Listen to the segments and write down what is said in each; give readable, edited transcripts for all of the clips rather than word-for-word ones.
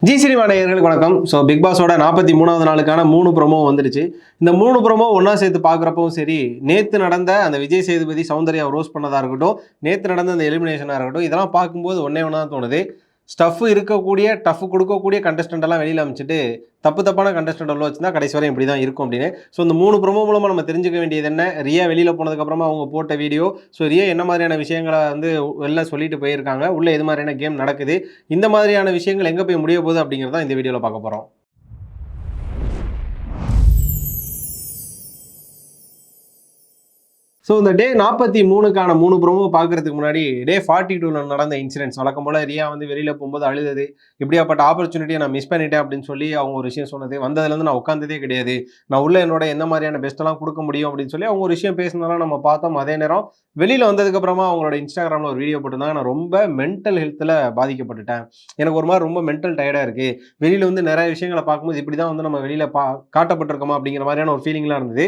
G cinema நேயர்களுக்கு வணக்கம். So big பாஸோட 43வது நாளுக்கான 3 ப்ரோமோ வந்துருச்சு. இந்த 3 ப்ரோமோ ஒன்றா சேர்த்து பார்க்குறப்பவும் சரி, நேற்று நடந்த அந்த விஜய் சேதுபதி சௌந்தர்யா ரோஸ் பண்ணதாக இருக்கட்டும், நேற்று நடந்த அந்த எலிமினேஷனாக இருக்கட்டும், இதெல்லாம் பார்க்கும்போது ஒன்றே ஒன்றா தான் தோணுது. ஸ்டஃப் இருக்கக்கூடிய, டஃப் கொடுக்கக்கூடிய கண்டஸ்டன்ட் எல்லாம் வெளியில் அமைச்சிட்டு தப்பான கண்டஸ்டன்ட் உள்ள வச்சுருந்தா கடைசி வரை இப்படி தான் இருக்கும் அப்படின்னு. ஸோ இந்த 3 ப்ரோமோ மூலமாக நம்ம தெரிஞ்சுக்க வேண்டியது என்ன, ரியா வெளியில் போனதுக்கப்புறமா அவங்க போட்ட வீடியோ, ஸோ ரியா என்ன மாதிரியான விஷயங்களை வந்து வெளில சொல்லிட்டு போயிருக்காங்க, உள்ளே எது மாதிரியான கேம் நடக்குது, இந்த மாதிரியான விஷயங்கள் எங்கே போய் முடிய போகுது அப்படிங்கிறத இந்த வீடியோவில் பார்க்க போகிறோம். ஸோ இந்த டே 43க்கான 3 ப்ரோமோ பார்க்கறதுக்கு முன்னாடி டே 42ல நடந்த இன்சிடென்ட்ஸ் வழக்கம் போல் ரியா வந்து வெளியில் போகும்போது அழுதது, இப்படியாப்பட்ட ஆப்பர்ச்சுனிட்டியை நான் மிஸ் பண்ணிட்டேன் அப்படின்னு சொல்லி அவங்க ஒரு விஷயம் சொன்னது, வந்ததுலேருந்து நான் உட்காந்ததே கிடையாது, நான் உள்ள என்னோட எந்த மாதிரியான பெஸ்ட்டெல்லாம் கொடுக்க முடியும் அப்படின்னு சொல்லி அவங்க ஒரு விஷயம் பேசினதெல்லாம் நம்ம பார்த்தோம். அதே நேரம் வெளியில் வந்ததுக்கப்புறமா அவங்களோட இன்ஸ்டாகிராமில் ஒரு வீடியோ போட்டிருந்தாங்க, நான் ரொம்ப மென்டல் ஹெல்த்தில் பாதிக்கப்பட்டுட்டேன், எனக்கு ஒரு மாதிரி ரொம்ப மென்டல் டயர்டாக இருக்குது, வெளியில் வந்து நிறைய விஷயங்களை பார்க்கும்போது இப்படி தான் வந்து நம்ம வெளியில் காட்டப்பட்டிருக்கோமா அப்படிங்கிற மாதிரியான ஒரு ஃபீலிங்லாம் இருந்தது.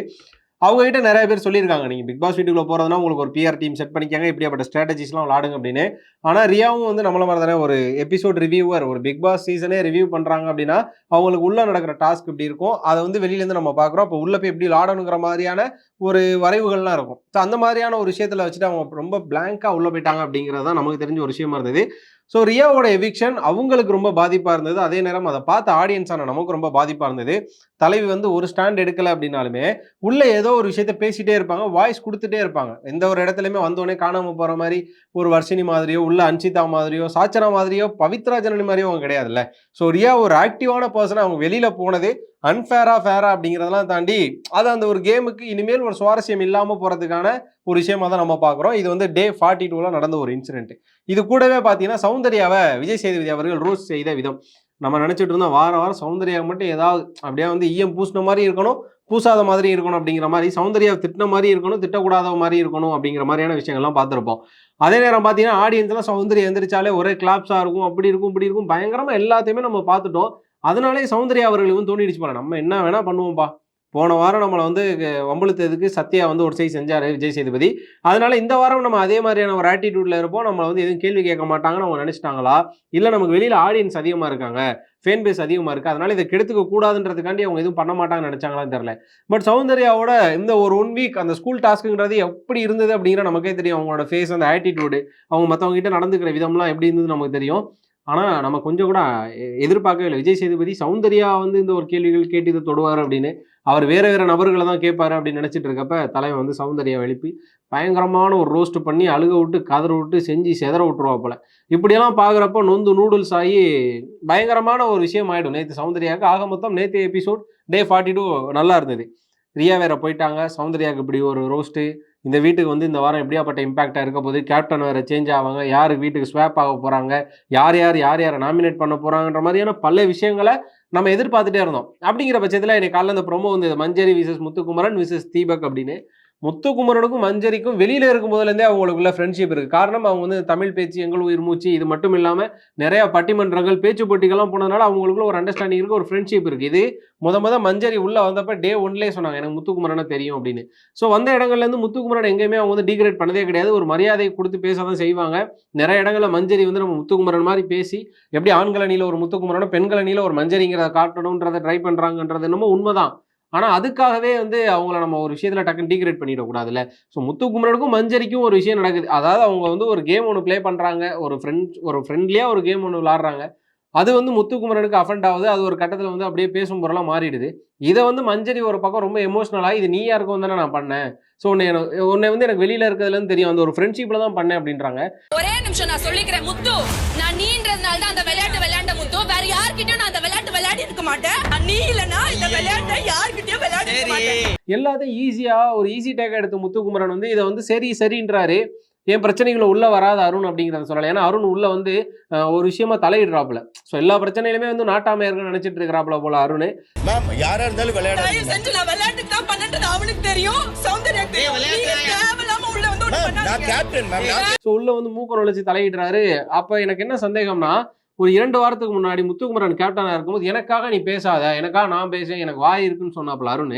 அவங்ககிட்ட நிறைய பேர் சொல்லியிருக்காங்க, நீங்கள் பிக் பாஸ் வீட்டுக்குள்ளே போகிறதுனா உங்களுக்கு ஒரு பிஆர் டீம் செட் பண்ணிக்காங்க, இப்படியாப்பட்ட ஸ்ட்ராட்டஜிஸ்லாம் விளாடுங்க அப்படின்னு. ஆனால் ரியாவும் வந்து நம்மள மாதிரி தானே ஒரு எபிசோட் ரிவ்யூவர், ஒரு பிக் பாஸ் சீசனே ரிவ்யூ பண்ணுறாங்க அப்படின்னா அவங்களுக்கு உள்ளே நடக்கிற டாஸ்க் இப்படி இருக்கும், அதை வந்து வெளியிலேருந்து நம்ம பார்க்குறோம், அப்போ உள்ளே போய் எப்படி விளாடணுங்கிற மாதிரியான ஒரு வரைவுகள்லாம் இருக்கும். ஸோ அந்த மாதிரியான ஒரு விஷயத்தில் வச்சுட்டு அவங்க ரொம்ப பிளாங்காக உள்ளே போயிட்டாங்க அப்படிங்கிறது தான் நமக்கு தெரிஞ்ச ஒரு விஷயமா இருந்தது. ஸோ ரியாவோட எவிக்ஷன் அவங்களுக்கு ரொம்ப பாதிப்பாக இருந்தது, அதே நேரம் அதை பார்த்த ஆடியன்ஸான நமக்கு ரொம்ப பாதிப்பாக இருந்தது. தலைவி வந்து ஒரு ஸ்டாண்ட் எடுக்கலை அப்படின்னாலுமே உள்ளே ஏதோ ஒரு விஷயத்த பேசிட்டே இருப்பாங்க, வாய்ஸ் கொடுத்துட்டே இருப்பாங்க. எந்த ஒரு இடத்துலையுமே வந்தோடனே காணாமல் போகிற மாதிரி ஒரு வர்ஷினி மாதிரியோ, உள்ள அன்சிதா மாதிரியோ, சாச்சனா மாதிரியோ, பவித்ரா ஜனனி மாதிரியோ அவங்க கிடையாதுல்ல. ஸோ ரியா ஒரு ஆக்டிவான பர்சனாக அவங்க வெளியில் போனது அன்ஃபேரா ஃபேரா அப்படிங்கிறதெல்லாம் தாண்டி அது அந்த ஒரு கேமுக்கு இனிமேல் ஒரு சுவாரஸ்யம் இல்லாமல் போகிறதுக்கான ஒரு விஷயமா தான் நம்ம பார்க்குறோம். இது வந்து டே 42ல நடந்த ஒரு இன்சிடென்ட். இது கூடவே பார்த்தீங்கன்னா சௌந்தர்யாவை விஜய் சேதுபதி அவர்கள் ரோஸ் செய்த விதம், நம்ம நினச்சிட்டு இருந்தோம் வாரம் வாரம் சௌந்தர்யாவை மட்டும் ஏதாவது அப்படியே வந்து ஈயம் பூசின மாதிரி இருக்கணும், பூசாத மாதிரி இருக்கணும் அப்படிங்கிற மாதிரி, சௌந்தர்யாவை திட்டின மாதிரி இருக்கணும், திட்டக்கூடாத மாதிரி இருக்கணும் அப்படிங்கிற மாதிரியான விஷயங்கள்லாம் பார்த்துருப்போம். அதே நேரம் பார்த்தீங்கன்னா ஆடியன்ஸ்லாம் சௌந்தர்யா எந்திரிச்சாலே ஒரே கிளாப்ஸாக இருக்கும், அப்படி இருக்கும் இப்படி இருக்கும், பயங்கரமாக எல்லாத்தையுமே நம்ம பார்த்துட்டோம். அதனாலே சௌந்தர்யா அவர்களுக்கு தோணிடுச்சு போல, நம்ம என்ன வேணால் பண்ணுவோம்ப்பா, போன வாரம் நம்மளை வந்து வம்புழுத்ததுக்கு சத்யா வந்து ஒரு செய்தி விஜய் சேதுபதி, அதனால இந்த வாரம் நம்ம அதே மாதிரியான ஒரு ஆட்டிடியூட்ல இருப்போம், நம்மளை வந்து எதுவும் கேள்வி கேட்க மாட்டாங்கன்னு அவங்க நினைச்சிட்டாங்களா, இல்லை நமக்கு வெளியில் ஆடியன்ஸ் அதிகமாக இருக்காங்க, ஃபேன் பேஸ் அதிகமாக இருக்குது, அதனால இதை கெடுத்துக்க கூடாதுன்றதுக்காண்டி அவங்க எதுவும் பண்ண மாட்டாங்கன்னு நினச்சாங்களான்னு தெரியல. பட் சௌந்தர்யாவோட இந்த ஒரு 1 வீக் அந்த ஸ்கூல் டாஸ்க்குங்கிறது எப்படி இருந்தது அப்படிங்கிற நமக்கே தெரியும். அவங்களோட ஃபேஸ், அந்த ஆட்டிடியூடு, அவங்க மற்றவங்க கிட்ட நடந்துக்கிற விதம்லாம் எப்படி இருந்தது நமக்கு தெரியும். ஆனால் நம்ம கொஞ்சம் கூட எதிர்பார்க்கவே இல்லை விஜய் சேதுபதி சௌந்தர்யா வந்து இந்த ஒரு கேள்விகள் கேட்டு இதை தொடுவார் அப்படின்னு. அவர் வேறு நபர்களை தான் கேட்பாரு அப்படின்னு நினச்சிட்டு இருக்கப்ப தலைவன் வந்து சௌந்தர்யா எழுப்பி பயங்கரமான ஒரு ரோஸ்ட் பண்ணி அழுக விட்டு கதற விட்டு செஞ்சு செதற விட்டுருவா போல. இப்படியெல்லாம் பார்க்குறப்ப நொந்து நூடுல்ஸ் ஆகி பயங்கரமான ஒரு விஷயம் ஆகிடும் நேற்று சௌந்தர்யாவுக்கு. ஆக மொத்தம் நேற்று எபிசோட் டே 42 நல்லா இருந்தது. ரியா வேற போயிட்டாங்க, சௌந்தர்யாவுக்கு இப்படி ஒரு ரோஸ்ட்டு, இந்த வீட்டுக்கு வந்து இந்த வாரம் எப்படியாப்பட்ட இம்பாக்டாக இருக்க போகுது, கேப்டன் வேறு சேஞ்ச் ஆவாங்க, யார் வீட்டுக்கு ஸ்வாப் ஆக போகிறாங்க, யாரை நாமினேட் பண்ண போகிறாங்கன்ற மாதிரியான பல விஷயங்களை நம்ம எதிர்பார்த்துட்டே இருந்தோம். அப்படிங்கிற பட்சத்தில் எனக்கு காலைல இந்த ப்ரோமோ வந்து மஞ்சரி விசஸ் முத்துக்குமரன் விசஸ் தீபக் அப்படின்னு. முத்துக்குமரனுக்கும் மஞ்சரிக்கும் வெளியில் இருக்கும் போதுலேருந்தே அவங்களுக்குள்ள ஃப்ரெண்ட்ஷிப் இருக்குது. காரணம் அவங்க வந்து தமிழ் பேச்சு எங்கள் உயிர் மூச்சு, இது மட்டும் இல்லாமல் நிறையா பட்டிமன்றங்கள் பேச்சு போட்டிகள்லாம் போனதுனால அவங்களுக்குள்ள ஒரு அண்டர்ஸ்டாண்டிங் இருக்குது, ஒரு ஃப்ரெண்ட்ஷிப் இருக்குது. இது மஞ்சரி உள்ளே வந்தப்போ டே 1லேயே சொன்னாங்க எனக்கு முத்துக்குமரனை தெரியும் அப்படின்னு. ஸோ வந்த இடங்கள்லேருந்து முத்துக்குமரன் எங்கேயுமே அவங்க வந்து டீக்ரேட் பண்ணதே கிடையாது, ஒரு மரியாதை கொடுத்து பேச தான் செய்வாங்க. நிறைய இடங்களில் மஞ்சரி வந்து நம்ம முத்துக்குமரன் மாதிரி பேசி எப்படி ஆண்கள் அணியில் ஒரு முத்துக்குமரனோ பெண்கள் அணியில் ஒரு மஞ்சரிங்கிறத காட்டணுன்றதை ட்ரை பண்ணுறாங்கன்றது என்னமோ உண்மைதான். ஆனால் அதுக்காகவே வந்து அவங்கள நம்ம ஒரு விஷயத்தில் டக்குன்னு டீக்ரேட் பண்ணிடக்கூடாதுல்ல. ஸோ முத்துக்குமரனுக்கும் மஞ்சரிக்கும் ஒரு விஷயம் நடக்குது. அதாவது அவங்க வந்து ஒரு கேம் ஒன்று ப்ளே பண்ணுறாங்க, ஒரு ஃப்ரெண்ட்லியாக ஒரு கேம் ஒன்று விளாட்றாங்க. அது வந்து முத்துக்குமரனுக்கு அஃபெண்ட் ஆகுது, அது ஒரு கட்டத்தில் வந்து அப்படியே பேசும் பொருளாக மாறிடுது. இதை வந்து மஞ்சரி ஒரு பக்கம் ரொம்ப எமோஷனலாக இது நீ யாருக்கும் தானே நான் பண்ணேன், ஸோ உன்னை வந்து எனக்கு வெளியில் இருக்கிறதுலேருந்து தெரியும், அந்த ஒரு ஃப்ரெண்ட்ஷிப்பில் தான் பண்ணேன் அப்படின்றாங்க. ஒரே நிமிஷம் நான் சொல்லிக்கிறேன் முத்து, நான் நீன்றதுனால தான் அந்த விளையாட்டு விளையாண்ட முத்து, வேற யார்கிட்டயும் நான் அந்த விளையாட்டு விளையாடி இருக்க மாட்டேன், நீ இல்லைன்னா இந்த விளையாட்டை யார்கிட்டயும் விளையாடி இருக்க மாட்டேன். எல்லாத்தையும் ஈஸியாக ஒரு ஈஸி டேக் எடுத்து முத்துக்குமரன் வந்து இதை வந்து சரின்றாரு, என் பிரச்சனைகளை உள்ள வராத அருண் அப்படிங்கிறத சொல்லலை. ஏன்னா அருண் உள்ள வந்து ஒரு விஷயமா தலையிடுறாப்புல. ஸோ எல்லா பிரச்சனையிலுமே வந்து நாட்டாமையா இருக்குன்னு நினைச்சிட்டு இருக்கிறாப்புல போல அருண். யாரா இருந்தாலும் விளையாட செஞ்சு நான் விளையாட்டுக்கு தான் பண்ணது அவனுக்கு தெரியும், சௌந்தர்யாக்கு தேவையில்லாம உள்ள வந்து நான் கேப்டன் மேம். ஸோ உள்ள வந்து மூக்க நுழைச்சு தலையிடுறாரு. அப்ப எனக்கு என்ன சந்தேகம்னா, ஒரு 2 வாரத்துக்கு முன்னாடி முத்துக்குமரன் கேப்டனா இருக்கும்போது எனக்காக நீ பேசாத, எனக்காக நான் பேச, எனக்கு வாய் இருக்குன்னு சொன்னாப்புல அருண்.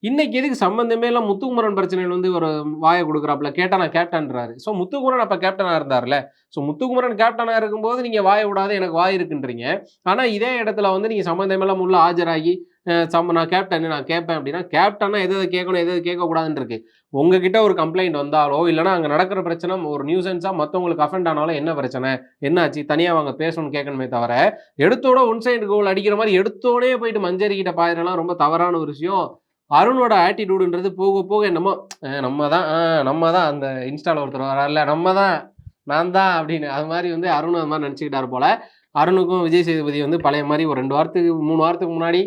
இன்னைக்கு எதுக்கு சம்பந்தமே இல்லை முத்துக்குமரன் பிரச்சனையில் வந்து ஒரு வாயை கொடுக்குறாப்புல கேட்டா நான் கேப்டன்றாரு. ஸோ முத்துக்குமரன் அப்போ கேப்டனாக இருந்தார்ல. ஸோ முத்துக்குமரன் கேப்டனாக இருக்கும்போது நீங்கள் வாயை விடாத எனக்கு வாய் இருக்குன்றீங்க. ஆனால் இதே இடத்துல வந்து நீங்கள் சம்பந்தமெல்லாம் உள்ள ஆஜராகி நான் கேப்டன் நான் கேட்பேன் அப்படின்னா கேப்டனா எதை கேட்கணும் எதை கேட்கக்கூடாதுன்னு இருக்கு. உங்ககிட்ட ஒரு கம்ப்ளைண்ட் வந்தாலோ இல்லைனா அங்கே நடக்கிற பிரச்சனை ஒரு நியூசன்ஸாக மற்றவங்களுக்கு அஃபெண்ட் ஆனாலும் என்ன பிரச்சனை என்னாச்சு தனியாக அவங்க பேசணும்னு கேட்கணுமே தவிர எடுத்தோட ஒன் சைடு கோல் அடிக்கிற மாதிரி எடுத்தோடனே போயிட்டு மஞ்சரி கிட்ட பாயிரலாம் ரொம்ப தவறான ஒரு விஷயம். அருணோட ஆட்டிடியூடுன்றது போக போக நம்ம தான் அந்த இன்ஸ்டால ஒருத்தர் வராருல நான் தான் அப்படின்னு அது மாதிரி வந்து அருண் அது மாதிரி நினச்சிக்கிட்டாரு போல. அருணுக்கும் விஜய் சேதுபதி வந்து பழைய மாதிரி ஒரு 2 வாரத்துக்கு 3 வாரத்துக்கு முன்னாடி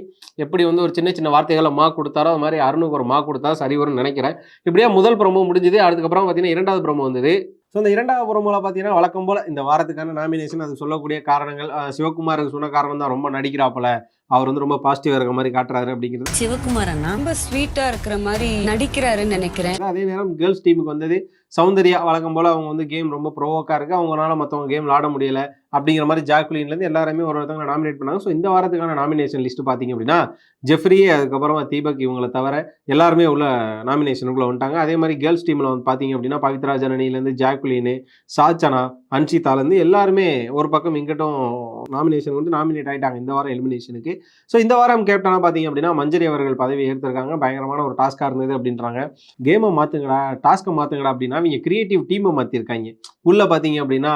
எப்படி வந்து ஒரு சின்ன சின்ன வார்த்தைகளை மார்க் கொடுத்தாரோ அது மாதிரி அருணுக்கு ஒரு மார்க் கொடுத்தா சரி வரும்னு நினைக்கிறேன். இப்படியே முதல் ப்ரோமோ முடிஞ்சுது. அதுக்கப்புறம் பார்த்தீங்கன்னா 2வது ப்ரோமோ வந்தது. ஸோ இந்த 2வது ப்ரோமோவில் பார்த்தீங்கன்னா வழக்கம் போல் இந்த வாரத்துக்கான நாமினேஷன் அது சொல்லக்கூடிய காரணங்கள் சிவகுமாருக்கு சொன்ன காரணம் தான் ரொம்ப நடிக்கிறாப்புல அவர் வந்து ரொம்ப பாசிட்டிவாக இருக்கிற மாதிரி காட்டுறாரு அப்படிங்கிறது. சிவகுமார் அண்ணா ரொம்ப ஸ்வீட்டா இருக்கிற மாதிரி நடிக்கிறாருன்னு நினைக்கிறேன். அதே நேரம் கேர்ள்ஸ் டீமுக்கு வந்தது சௌந்தர்யா. வழக்கம் போல் அவங்க வந்து கேம் ரொம்ப ப்ரோவோக்காக இருக்குது, அவங்களால மற்றவங்க கேம் விளாட முடியலை அப்படிங்கிற மாதிரி ஜாக்லின்லேருந்து எல்லாருமே ஒருத்தவங்க நாமினேட் பண்ணாங்க. ஸோ இந்த வாரத்துக்கான நாமினேஷன் லிஸ்ட்டு பார்த்தீங்க அப்படின்னா ஜெஃப்ரி அதுக்கப்புறமா தீபக் இவங்களை தவிர எல்லாருமே உள்ள நாமினேஷனுக்குள்ளே வந்துட்டாங்க. அதே மாதிரி கேர்ள்ஸ் டீமில் வந்து பார்த்தீங்க அப்படின்னா பவித்ரா ஜனனிலேருந்து ஜாக்லின், சாச்சனா, அன்ஷிதாலேருந்து எல்லாருமே ஒரு பக்கம் இங்கிட்டும் நாமினேஷன் வந்து நாமினேட் ஆகிட்டாங்க இந்த வாரம் எலிமினேஷனுக்கு. ஸோ இந்த வாரம் கேப்டனாக பார்த்தீங்க அப்படின்னா மஞ்சரி அவர்கள் பதவி ஏற்றிருக்காங்க. பயங்கரமான ஒரு டாஸ்காக இருந்தது அப்படின்றாங்க. கேமை மாற்றுங்கடா டாஸ்க்கை மாற்றுங்கடா அப்படின்னா அவங்க கிரியேட்டிவ் டீமை மாற்றிருக்காங்க. உள்ளே பார்த்தீங்க அப்படின்னா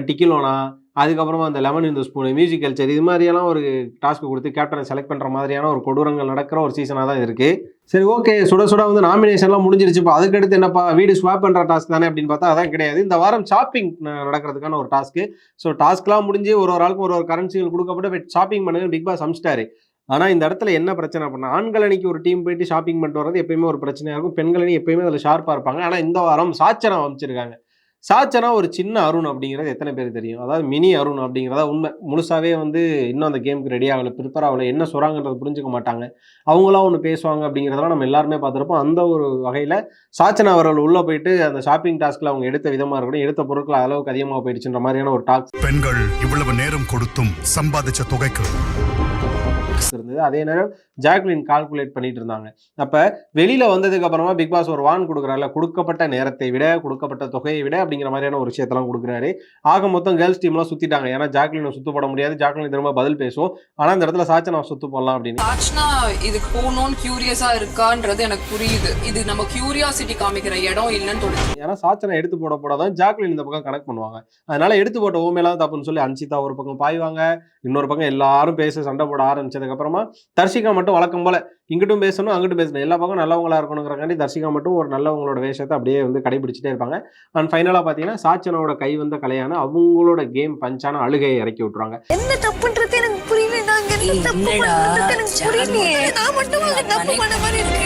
டிக்கிலோனா அதுக்கப்புறமா அந்த லெமன் இந்த ஸ்பூன் மியூசிக் கல்ச்சர் இது மாதிரியெல்லாம் ஒரு டாஸ்க்கு கொடுத்து கேப்டனை செலக்ட் பண்ணுற மாதிரியான ஒரு கொடூரங்கள் நடக்கிற ஒரு சீசனாக தான் இருக்குது. சரி ஓகே சுட வந்து நாமினேஷன்லாம் முடிஞ்சிருச்சுப்பா அதுக்கடுத்து என்னப்பா வீடு ஸ்வாப் பண்ணுற டாஸ்க் தானே அப்படின்னு பார்த்தா அதான் கிடையாது. இந்த வாரம் ஷாப்பிங் நடக்கிறதுக்கான ஒரு டாஸ்க்கு. ஸோ டாஸ்க்லாம் முடிஞ்சு ஒரு ஆளுக்கும் ஒரு கரன்சிகள் கொடுக்கப்பட்டு ஷாப்பிங் பண்ணுங்க பிக் பாஸ் அமிச்சிட்டாரு. ஆனால் இந்த இடத்துல என்ன பிரச்சனை அப்படின்னா ஆண்கள் அணிக்கு ஒரு டீம் போயிட்டு ஷாப்பிங் பண்ணிட்டு வரது எப்பயுமே ஒரு பிரச்சனையாக இருக்கும். பெண்கள் அணி எப்பயுமே அதில் ஷார்ப்பாக இருப்பாங்க. ஆனால் இந்த வாரம் சாச்சனா அமைச்சிருக்காங்க. சாச்சனா ஒரு சின்ன அருண் அப்படிங்கிறது எத்தனை பேர் தெரியும்? அதாவது மினி அருண் அப்படிங்கிறதா உண்மை. முழுசாவே வந்து இன்னும் அந்த கேமுக்கு ரெடி ஆகலை, ப்ரிப்பேர் ஆகலை, என்ன சொல்கிறாங்கன்றது புரிஞ்சுக்க மாட்டாங்க. அவங்களாம் ஒன்று பேசுவாங்க அப்படிங்கிறதெல்லாம் நம்ம எல்லாருமே பார்த்துருப்போம். அந்த ஒரு வகையில் சாச்சனா அவர்கள் உள்ளே போயிட்டு அந்த ஷாப்பிங் டாஸ்கில் அவங்க எடுத்த விதமாக இருக்கட்டும், எடுத்த பொருட்கள் அளவுக்கு அதிகமாக போயிடுச்சுன்ற மாதிரியான ஒரு டாஸ்க் பெண்கள் இவ்வளவு நேரம் கொடுத்தும் சம்பாதிச்ச தொகைக்கு இருந்தது. அதே நேரம் ஜாக்லின் கால்குலேட் பண்ணிட்டு இருந்தாங்க. அப்ப வெளியில வந்ததுக்கு அப்புறமா பிக் பாஸ் ஒரு வான் கொடுக்குறாருல, கொடுக்கப்பட்ட நேரத்தை விட கொடுக்கப்பட்ட தொகையை விட அப்படிங்கிற மாதிரியான ஒரு விஷயத்தெல்லாம் கொடுக்குறாரு. ஆக மொத்தம் கேர்ள்ஸ் டீம்லாம் சுத்திட்டாங்க. ஏன்னா ஜாக்லினை சுத்து போட முடியாது, ஜாக்லின் திரும்ப பதில் பேசும். ஆனா இந்த இடத்துல சாச்சனா சுத்து போடலாம் அப்படின்னு. சாச்சனா இதுக்கு போகணும்னு கியூரியஸா இருக்கான்றது எனக்கு புரியுது. இது நம்ம கியூரியாசிட்டி காமிக்கிற இடம் இல்லைன்னு தோணுது. ஏன்னா சாச்சனா எடுத்து போடாதான் ஜாக்லின் இந்த பக்கம் கனெக்ட் பண்ணுவாங்க. அதனால எடுத்து போட்ட ஓமேலாம் தப்புன்னு சொல்லி அன்ஷிதா ஒரு பக்கம் பாய்வாங்க, இன்னொரு பக்கம் எல்லாரும் பேச சண்டை போட ஆரம்பிச்சதுக்கு அப்புறமா தர்ஷிகா மட்டும் வழக்கம் போல இங்கிட்டும் பேசணும் அங்கிட்டும் பேசணும், எல்லா பக்கம் நல்லவங்களா இருக்கணுங்கிறக்காண்டி தர்ஷிகா மட்டும் ஒரு நல்லவங்களோட வேஷத்தை அப்படியே வந்து கடைபிடிச்சிட்டே இருப்பாங்க. அண்ட் ஃபைனலாக பார்த்தீங்கன்னா சாச்சனாவோட கை வந்த கலையான அவங்களோட கேம் பஞ்சான அழுகையை இறக்கி விட்டுருவாங்க. என்ன தப்புன்றது எனக்கு புரியல. நாங்க என்ன தப்பு பண்ணது எனக்கு புரியலையே. நான் மட்டும் தப்பு பண்ண மாதிரி இருக்கு.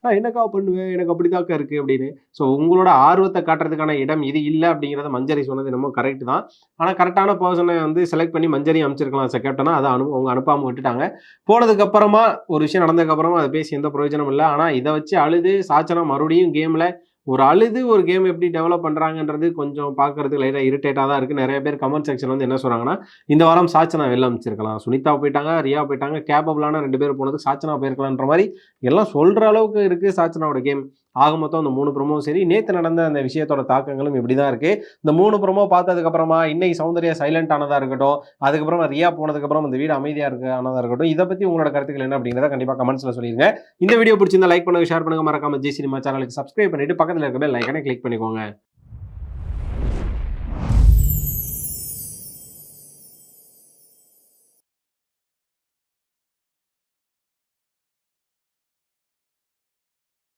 நான் என்னக்கா பண்ணுவேன், எனக்கு அப்படிதாக்கா இருக்குது அப்படின்னு. ஸோ உங்களோட ஆர்வத்தை காட்டுறதுக்கான இடம் இது இல்லை அப்படிங்கிறத மஞ்சரி சொன்னது என்னமோ கரெக்ட் தான். ஆனால் கரெக்டான பர்சனை வந்து செலக்ட் பண்ணி மஞ்சரி அமைச்சிருக்கலாம் கேப்டனா. அதை அவங்க அனுப்பாமல் விட்டுட்டாங்க. போனதுக்கப்புறமா ஒரு விஷயம் நடந்ததுக்கப்புறமா அதை பேசி எந்த பிரயோஜனம் இல்லை. ஆனால் இதை வச்சு அழுது சாச்சனா மறுபடியும் கேமில் ஒரு கேம் எப்படி டெவலப் பண்ணுறாங்கன்றது கொஞ்சம் பார்க்கறதுக்கு லைட்டாக இரிட்டேட்டாக தான் இருக்குது. நிறைய பேர் கமெண்ட் செக்ஷன் வந்து என்ன சொல்கிறாங்கன்னா இந்த வாரம் சாச்சனா வெளில அமைச்சிருக்கலாம், சுனிதா போயிட்டாங்க, ரியா போயிட்டாங்க, கேப்பபிளான 2 பேர் போனது சாச்சனா போயிருக்கலான்ற மாதிரி எல்லாம் சொல்கிற அளவுக்கு இருக்குது சாச்சனாவோட கேம். ஆக மொத்தம் அந்த 3 ப்ரோமோ சரி, நேற்று நடந்த அந்த விஷயத்தோட தாக்கங்களும் இப்படி தான் இருக்குது. இந்த 3 ப்ரோமோ பார்த்ததுக்கப்புறமா இன்னைக்கு சௌந்தர்யா சைலண்ட் ஆனதாக இருக்கட்டும், அதுக்கப்புறமா ரியா போனதுக்கப்புறம் இந்த வீடு அமைதியாக ஆனதாக இருக்கட்டும், இதை பற்றி உங்களோட கருத்துக்கள் என்ன அப்படிங்கிறத கண்டிப்பாக கமெண்ட்ஸில் சொல்லிடுங்க. இந்த வீடியோ பிடிச்சிருந்தா லைக் பண்ணுங்க, ஷேர் பண்ணுங்க, மறக்காம ஜி சினிமா சேனலுக்கு சப்ஸ்கிரைப் பண்ணிட்டு பக்கத்தில் இருக்க பெல் ஐகானை கிளிக் பண்ணிக்கோங்க.